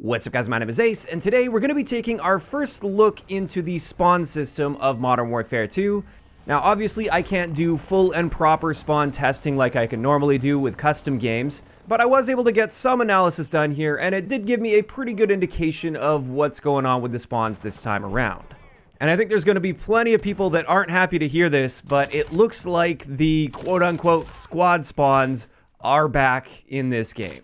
What's up guys, my name is Ace, and today we're going to be taking our first look into the spawn system of Modern Warfare 2. Now obviously I can't do full and proper spawn testing like I can normally do with custom games, but I was able to get some analysis done here, and it did give me a pretty good indication of what's going on with the spawns this time around. And I think there's going to be plenty of people that aren't happy to hear this, but it looks like the quote-unquote squad spawns are back in this game.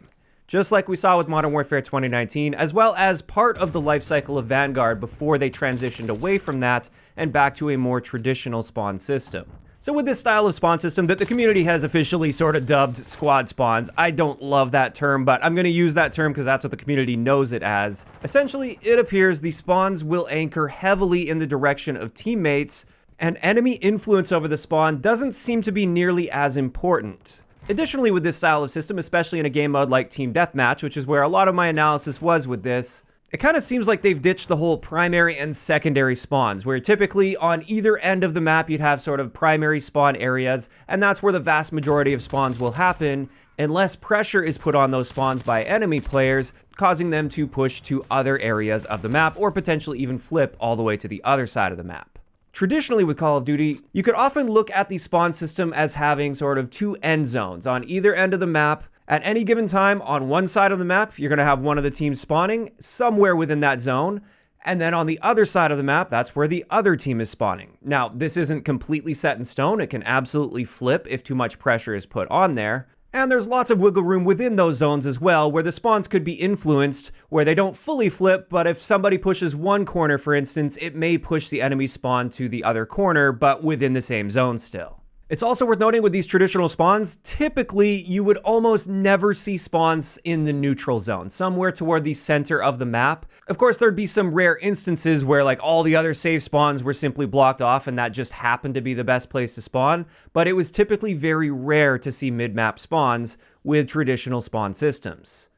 Just like we saw with Modern Warfare 2019, as well as part of the life cycle of Vanguard before they transitioned away from that and back to a more traditional spawn system. So with this style of spawn system that the community has officially sort of dubbed squad spawns, I don't love that term, but I'm going to use that term because that's what the community knows it as. Essentially, it appears the spawns will anchor heavily in the direction of teammates, and enemy influence over the spawn doesn't seem to be nearly as important. Additionally, with this style of system, especially in a game mode like Team Deathmatch, which is where a lot of my analysis was with this, it kind of seems like they've ditched the whole primary and secondary spawns, where typically on either end of the map you'd have sort of primary spawn areas, and that's where the vast majority of spawns will happen, unless pressure is put on those spawns by enemy players, causing them to push to other areas of the map, or potentially even flip all the way to the other side of the map. Traditionally with Call of Duty, you could often look at the spawn system as having sort of two end zones on either end of the map. At any given time, on one side of the map, you're going to have one of the teams spawning somewhere within that zone. And then on the other side of the map, that's where the other team is spawning. Now, this isn't completely set in stone. It can absolutely flip if too much pressure is put on there. And there's lots of wiggle room within those zones as well, where the spawns could be influenced, where they don't fully flip, but if somebody pushes one corner, for instance, it may push the enemy spawn to the other corner, but within the same zone still. It's also worth noting with these traditional spawns, typically you would almost never see spawns in the neutral zone, somewhere toward the center of the map. Of course, there'd be some rare instances where like all the other safe spawns were simply blocked off and that just happened to be the best place to spawn, but it was typically very rare to see mid-map spawns with traditional spawn systems.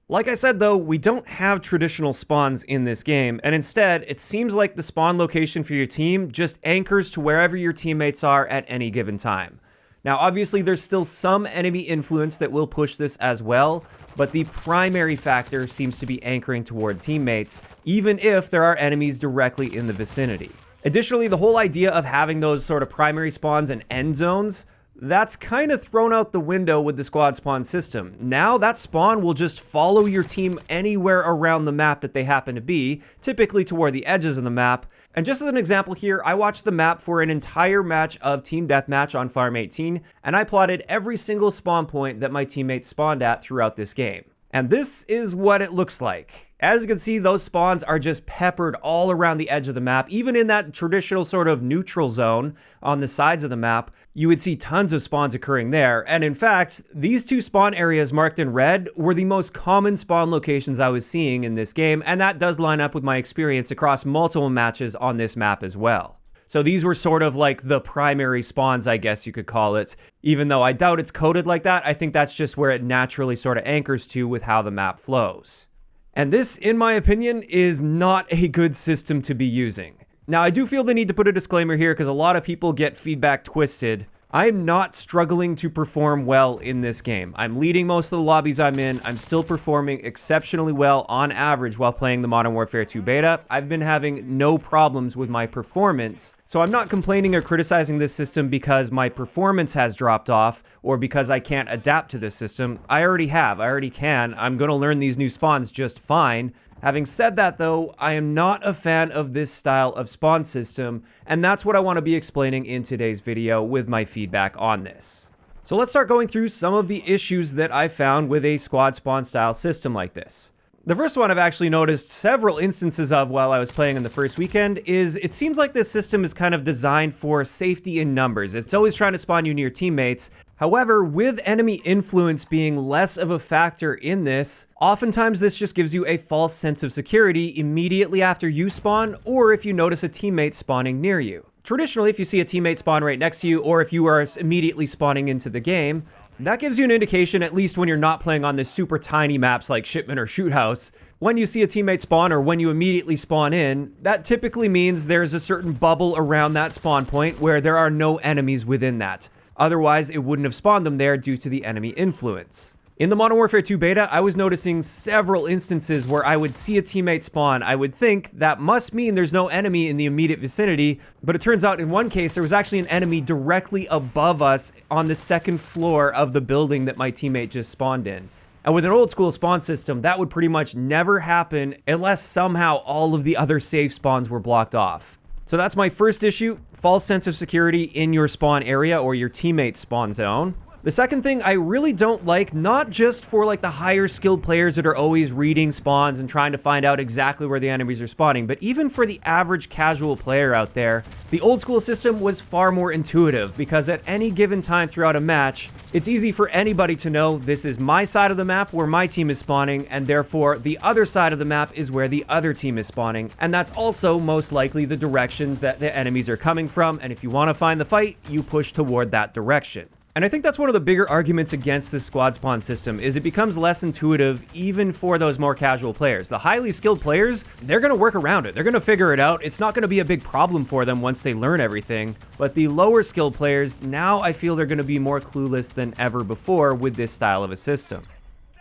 Like I said though, we don't have traditional spawns in this game, and instead, it seems like the spawn location for your team just anchors to wherever your teammates are at any given time. Now obviously there's still some enemy influence that will push this as well, but the primary factor seems to be anchoring toward teammates, even if there are enemies directly in the vicinity. Additionally, the whole idea of having those sort of primary spawns and end zones, that's kind of thrown out the window with the squad spawn system. Now that spawn will just follow your team anywhere around the map that they happen to be, typically toward the edges of the map. And just as an example here, I watched the map for an entire match of Team Deathmatch on Farm 18, and I plotted every single spawn point that my teammates spawned at throughout this game. And this is what it looks like. As you can see, those spawns are just peppered all around the edge of the map. Even in that traditional sort of neutral zone on the sides of the map, you would see tons of spawns occurring there. And in fact, these two spawn areas marked in red were the most common spawn locations I was seeing in this game, and that does line up with my experience across multiple matches on this map as well. So these were sort of like the primary spawns, I guess you could call it. Even though I doubt it's coded like that, I think that's just where it naturally sort of anchors to with how the map flows. And this, in my opinion, is not a good system to be using. Now, I do feel the need to put a disclaimer here because a lot of people get feedback twisted. I am not struggling to perform well in this game. I'm leading most of the lobbies I'm in. I'm still performing exceptionally well on average while playing the Modern Warfare 2 Beta. I've been having no problems with my performance. So I'm not complaining or criticizing this system because my performance has dropped off or because I can't adapt to this system. I already have. I already can. I'm going to learn these new spawns just fine. Having said that though, I am not a fan of this style of spawn system, and that's what I want to be explaining in today's video with my feedback on this. So let's start going through some of the issues that I found with a squad spawn style system like this. The first one I've actually noticed several instances of while I was playing in the first weekend is it seems like this system is kind of designed for safety in numbers. It's always trying to spawn you near teammates. However, with enemy influence being less of a factor in this, oftentimes this just gives you a false sense of security immediately after you spawn, or if you notice a teammate spawning near you. Traditionally, if you see a teammate spawn right next to you, or if you are immediately spawning into the game, that gives you an indication, at least when you're not playing on this super tiny maps like Shipment or Shoot House. When you see a teammate spawn or when you immediately spawn in, that typically means there's a certain bubble around that spawn point where there are no enemies within that. Otherwise, it wouldn't have spawned them there due to the enemy influence. In the Modern Warfare 2 beta, I was noticing several instances where I would see a teammate spawn. I would think that must mean there's no enemy in the immediate vicinity, but it turns out in one case there was actually an enemy directly above us on the second floor of the building that my teammate just spawned in. And with an old school spawn system, that would pretty much never happen unless somehow all of the other safe spawns were blocked off. So that's my first issue, false sense of security in your spawn area or your teammate's spawn zone. The second thing I really don't like, not just for like the higher skilled players that are always reading spawns and trying to find out exactly where the enemies are spawning, but even for the average casual player out there, the old school system was far more intuitive because at any given time throughout a match, it's easy for anybody to know this is my side of the map where my team is spawning, and therefore the other side of the map is where the other team is spawning, and that's also most likely the direction that the enemies are coming from, and if you want to find the fight, you push toward that direction. And I think that's one of the bigger arguments against this squad spawn system, is it becomes less intuitive even for those more casual players. The highly skilled players, they're going to work around it. They're going to figure it out. It's not going to be a big problem for them once they learn everything. But the lower skilled players, now I feel they're going to be more clueless than ever before with this style of a system.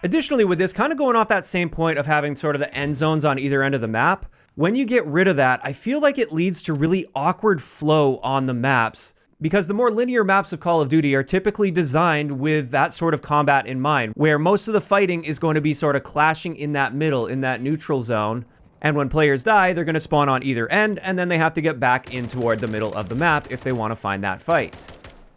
Additionally, with this, kind of going off that same point of having sort of the end zones on either end of the map, when you get rid of that, I feel like it leads to really awkward flow on the maps. Because the more linear maps of Call of Duty are typically designed with that sort of combat in mind, where most of the fighting is going to be sort of clashing in that middle, in that neutral zone. And when players die, they're going to spawn on either end, and then they have to get back in toward the middle of the map if they want to find that fight.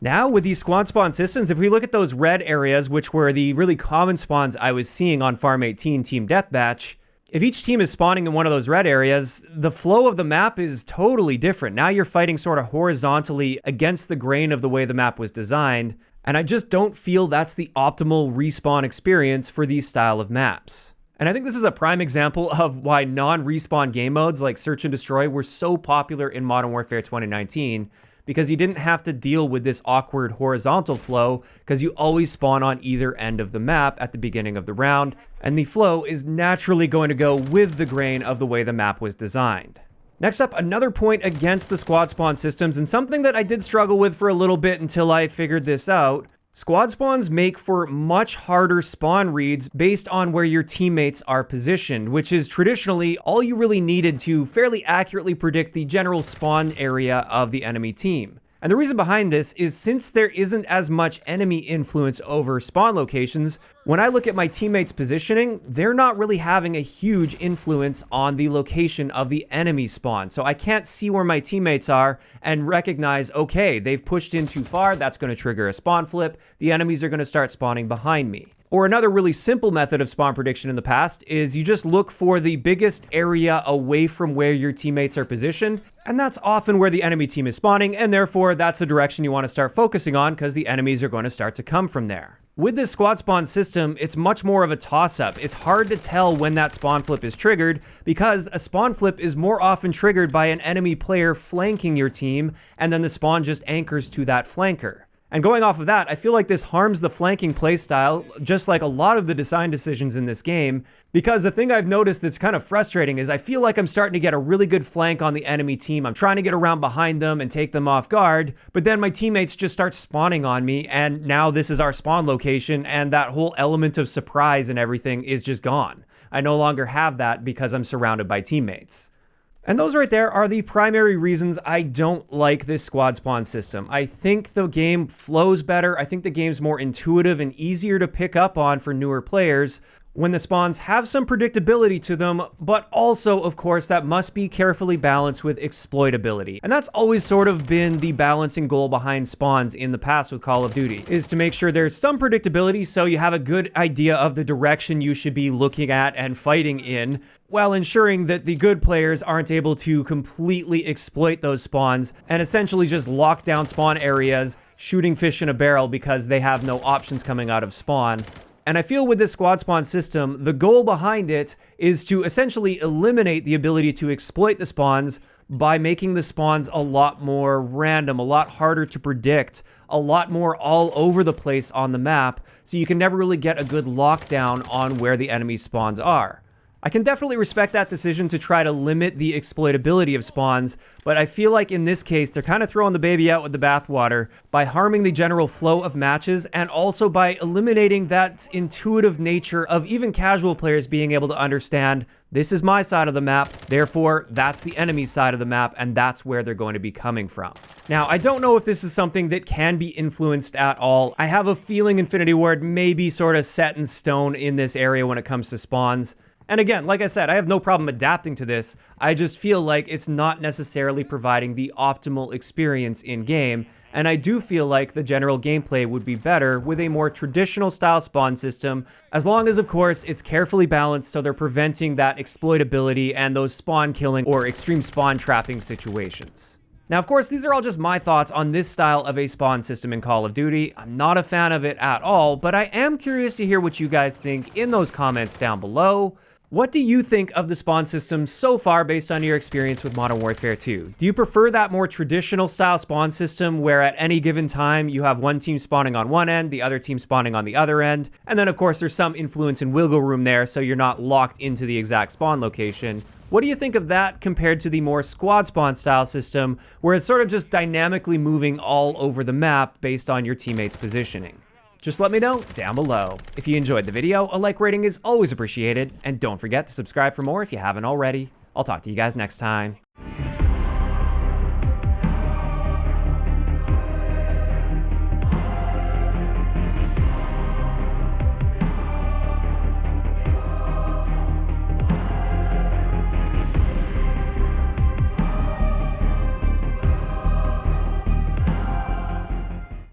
Now, with these squad spawn systems, if we look at those red areas, which were the really common spawns I was seeing on Farm 18 Team Deathmatch, if each team is spawning in one of those red areas, the flow of the map is totally different. Now you're fighting sort of horizontally against the grain of the way the map was designed, and I just don't feel that's the optimal respawn experience for these style of maps. And I think this is a prime example of why non-respawn game modes like Search and Destroy were so popular in Modern Warfare 2019, because you didn't have to deal with this awkward horizontal flow because you always spawn on either end of the map at the beginning of the round, and the flow is naturally going to go with the grain of the way the map was designed. Next up, another point against the squad spawn systems, and something that I did struggle with for a little bit until I figured this out. Squad spawns make for much harder spawn reads based on where your teammates are positioned, which is traditionally all you really needed to fairly accurately predict the general spawn area of the enemy team. And the reason behind this is since there isn't as much enemy influence over spawn locations, when I look at my teammates' positioning, they're not really having a huge influence on the location of the enemy spawn. So I can't see where my teammates are and recognize, okay, they've pushed in too far, that's going to trigger a spawn flip, the enemies are going to start spawning behind me. Or another really simple method of spawn prediction in the past is you just look for the biggest area away from where your teammates are positioned, and that's often where the enemy team is spawning, and therefore that's the direction you want to start focusing on because the enemies are going to start to come from there. With this squad spawn system, it's much more of a toss-up. It's hard to tell when that spawn flip is triggered because a spawn flip is more often triggered by an enemy player flanking your team, and then the spawn just anchors to that flanker. And going off of that, I feel like this harms the flanking playstyle, just like a lot of the design decisions in this game, because the thing I've noticed that's kind of frustrating is I feel like I'm starting to get a really good flank on the enemy team. I'm trying to get around behind them and take them off guard, but then my teammates just start spawning on me, and now this is our spawn location, and that whole element of surprise and everything is just gone. I no longer have that because I'm surrounded by teammates. And those right there are the primary reasons I don't like this squad spawn system. I think the game flows better. I think the game's more intuitive and easier to pick up on for newer players when the spawns have some predictability to them, but also, of course, that must be carefully balanced with exploitability. And that's always sort of been the balancing goal behind spawns in the past with Call of Duty, is to make sure there's some predictability so you have a good idea of the direction you should be looking at and fighting in, while ensuring that the good players aren't able to completely exploit those spawns and essentially just lock down spawn areas, shooting fish in a barrel because they have no options coming out of spawn. And I feel with this squad spawn system, the goal behind it is to essentially eliminate the ability to exploit the spawns by making the spawns a lot more random, a lot harder to predict, a lot more all over the place on the map, so you can never really get a good lockdown on where the enemy spawns are. I can definitely respect that decision to try to limit the exploitability of spawns, but I feel like in this case, they're kind of throwing the baby out with the bathwater by harming the general flow of matches and also by eliminating that intuitive nature of even casual players being able to understand this is my side of the map, therefore that's the enemy's side of the map, and that's where they're going to be coming from. Now, I don't know if this is something that can be influenced at all. I have a feeling Infinity Ward may be sort of set in stone in this area when it comes to spawns. And again, like I said, I have no problem adapting to this. I just feel like it's not necessarily providing the optimal experience in-game, and I do feel like the general gameplay would be better with a more traditional style spawn system, as long as, of course, it's carefully balanced so they're preventing that exploitability and those spawn killing or extreme spawn trapping situations. Now, of course, these are all just my thoughts on this style of a spawn system in Call of Duty. I'm not a fan of it at all, but I am curious to hear what you guys think in those comments down below. What do you think of the spawn system so far based on your experience with Modern Warfare 2? Do you prefer that more traditional style spawn system where at any given time you have one team spawning on one end, the other team spawning on the other end, and then of course there's some influence and wiggle room there so you're not locked into the exact spawn location? What do you think of that compared to the more squad spawn style system where it's sort of just dynamically moving all over the map based on your teammates' positioning? Just let me know down below. If you enjoyed the video, a like rating is always appreciated, and don't forget to subscribe for more if you haven't already. I'll talk to you guys next time.